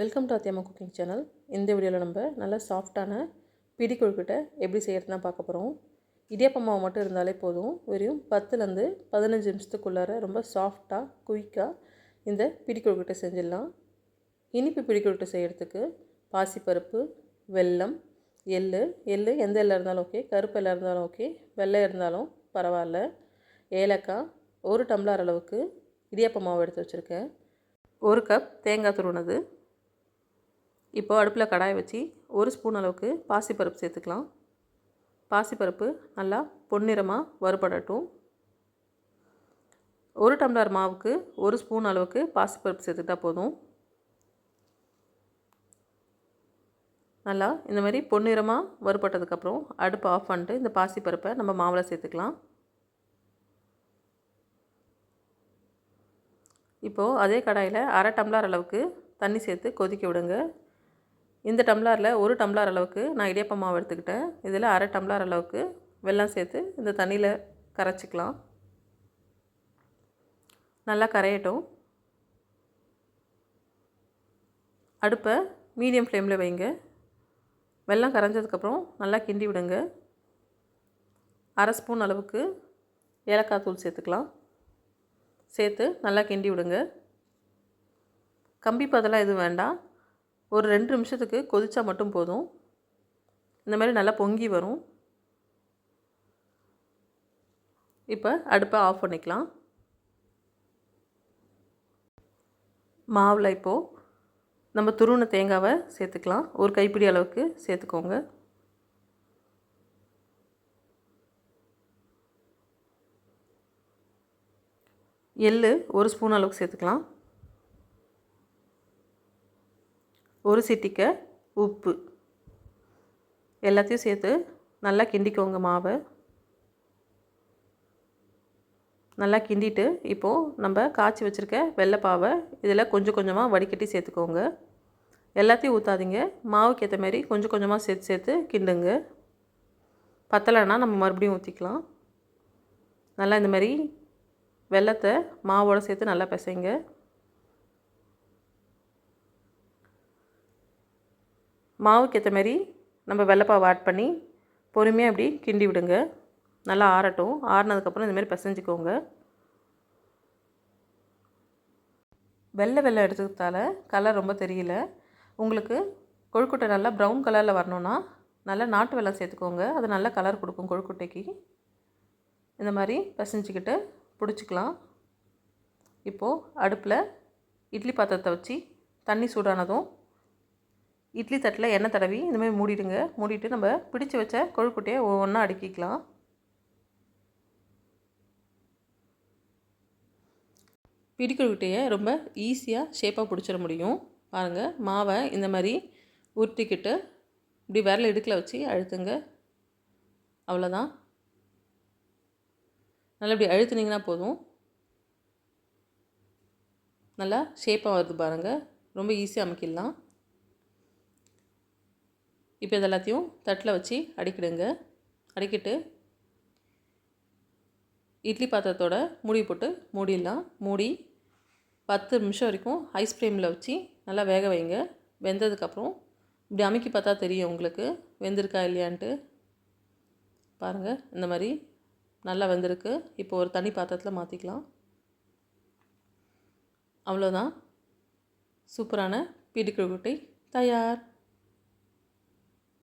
Welcome to Athiyamma cooking channel. இந்த வீடியோவில் நம்ம நல்லா சாஃப்டான பிடி கொழுக்கட்டை எப்படி செய்கிறது தான் பார்க்க போகிறோம். இடியாப்ப மாவு மட்டும் இருந்தாலே போதும், வெறும் 10லேருந்து 15 நிமிஷத்துக்குள்ளார ரொம்ப சாஃப்டாக குயிக்காக இந்த பிடி கொழுக்கட்டை செஞ்சிடலாம். இனிப்பு பிடி கொழுக்கட்டை செய்கிறதுக்கு பாசிப்பருப்பு, வெல்லம், எள்ளு எந்த எள்ளு இருந்தாலும் ஓகே, கருப்பு எள்ளு இருந்தாலும் ஓகே, வெள்ளை இருந்தாலும் பரவாயில்ல, ஏலக்காய், 1 டம்ளர் அளவுக்கு இடியாப்ப மாவு எடுத்து வச்சுருக்கேன், 1 கப் தேங்காய் துருவனது. இப்போ அடுப்பில் கடாய் வச்சு 1 ஸ்பூன் அளவுக்கு பாசிப்பருப்பு சேர்த்துக்கலாம். பாசிப்பருப்பு நல்லா பொன்னிறமாக வறுபடட்டும். 1 டம்ளர் மாவுக்கு 1 ஸ்பூன் அளவுக்கு பாசிப்பருப்பு சேர்த்துட்டா போதும். நல்லா இந்த மாதிரி பொன்னிறமாக வறுபட்டதுக்கப்புறம் அடுப்பை ஆஃப் பண்ணிட்டு இந்த பாசிப்பருப்பை நம்ம மாவில் சேர்த்துக்கலாம். இப்போது அதே கடாயில் 1/2 டம்ளர் அளவுக்கு தண்ணி சேர்த்து கொதிக்க விடுங்க. இந்த டம்ளரில் 1 டம்ளர் அளவுக்கு நான் இடியாப்ப மாவு எடுத்துக்கிட்டேன். இதில் 1/2 டம்ளர் அளவுக்கு வெல்லம் சேர்த்து இந்த தண்ணியில் கரைச்சிக்கலாம். நல்லா கரையட்டும். அடுப்பை மீடியம் ஃப்ளேமில் வைங்க. வெல்லம் கரைஞ்சதுக்கப்புறம் நல்லா கிண்டி விடுங்க. 1/2 ஸ்பூன் அளவுக்கு ஏலக்காய் தூள் சேர்த்துக்கலாம். சேர்த்து நல்லா கிண்டி விடுங்க. கம்பி பதெல்லாம் எதுவும் வேண்டாம், ஒரு 2 நிமிஷத்துக்கு கொதிச்சா மட்டும் போதும். இந்த மாதிரி நல்லா பொங்கி வரும். இப்போ அடுப்பை ஆஃப் பண்ணிக்கலாம். மாவில் இப்போது நம்ம துருவின தேங்காவை சேர்த்துக்கலாம். ஒரு கைப்பிடி அளவுக்கு சேர்த்துக்கோங்க. எள்ளு 1 ஸ்பூன் அளவுக்கு சேர்த்துக்கலாம். 1 சிட்டிகை உப்பு எல்லாத்தையும் சேர்த்து நல்லா கிண்டிக்கோங்க. மாவை நல்லா கிண்டிட்டு இப்போது நம்ம காய்ச்சி வச்சுருக்க வெள்ளைப்பாவை இதில் கொஞ்சம் கொஞ்சமாக வடிகட்டி சேர்த்துக்கோங்க. எல்லாத்தையும் ஊற்றாதீங்க, மாவுக்கு ஏற்ற மாதிரி கொஞ்சம் கொஞ்சமாக சேர்த்து கிண்டுங்க. பத்தலைன்னா நம்ம மறுபடியும் ஊற்றிக்கலாம். நல்லா இந்த மாதிரி வெல்லத்தை மாவோடு சேர்த்து நல்லா பிசைங்க. மாவுக்கு ஏற்ற மாதிரி நம்ம வெள்ளைப்பாவை ஆட் பண்ணி பொறுமையாக அப்படி கிண்டி விடுங்க. நல்லா ஆறட்டும். ஆறினதுக்கப்புறம் இந்தமாதிரி பிசைஞ்சிக்கோங்க. வெள்ளை எடுத்துக்கிறதால கலர் ரொம்ப தெரியல. உங்களுக்கு கொழுக்கட்டை நல்லா ப்ரௌன் கலரில் வரணுன்னா நல்லா நாட்டு வெல்லம் சேர்த்துக்கோங்க. அது நல்ல கலர் கொடுக்கும் கொழுக்கட்டைக்கு. இந்த மாதிரி பிசைஞ்சிக்கிட்டு பிடிச்சிக்கலாம். இப்போது அடுப்பில் இட்லி பாத்திரத்தை வச்சு தண்ணி சூடானதும் இட்லி தட்டில் எண்ணெய் தடவி இந்தமாதிரி மூடிடுங்க. மூடிட்டு நம்ம பிடிச்சி வச்ச கொழுக்கட்டையை ஒவ்வொன்றா அடுக்கிக்கலாம். பிடி கொழுக்கட்டையை ரொம்ப ஈஸியாக ஷேப்பாக பிடிச்சிட முடியும். பாருங்கள், மாவை இந்த மாதிரி உருட்டிக்கிட்டு இப்படி விரல் இடுக்கில் வச்சு அழுத்துங்க. அவ்வளோதான். நல்லா இப்படி அழுத்துனீங்கன்னா போதும். நல்லா ஷேப்பாக வருது பாருங்கள். ரொம்ப ஈஸியாக அமைக்கிடலாம். இப்போ இது எல்லாத்தையும் தட்டில் வச்சு அடிக்கிடுங்க. அடிக்கிட்டு இட்லி பாத்திரத்தோட மூடி போட்டு மூடிடலாம். மூடி 10 நிமிஷம் வரைக்கும் ஹை ஃப்ளேமில் வச்சு நல்லா வேக வைங்க. வெந்ததுக்கப்புறம் இப்படி அமுக்கி பார்த்தா தெரியும் உங்களுக்கு வெந்திருக்கா இல்லையான்ட்டு. பாருங்கள், இந்த மாதிரி நல்லா வெந்திருக்கு. இப்போ ஒரு தனி பாத்திரத்தில் மாற்றிக்கலாம். அவ்வளோதான், சூப்பரான பிடி கொழுக்கட்டை தயார்.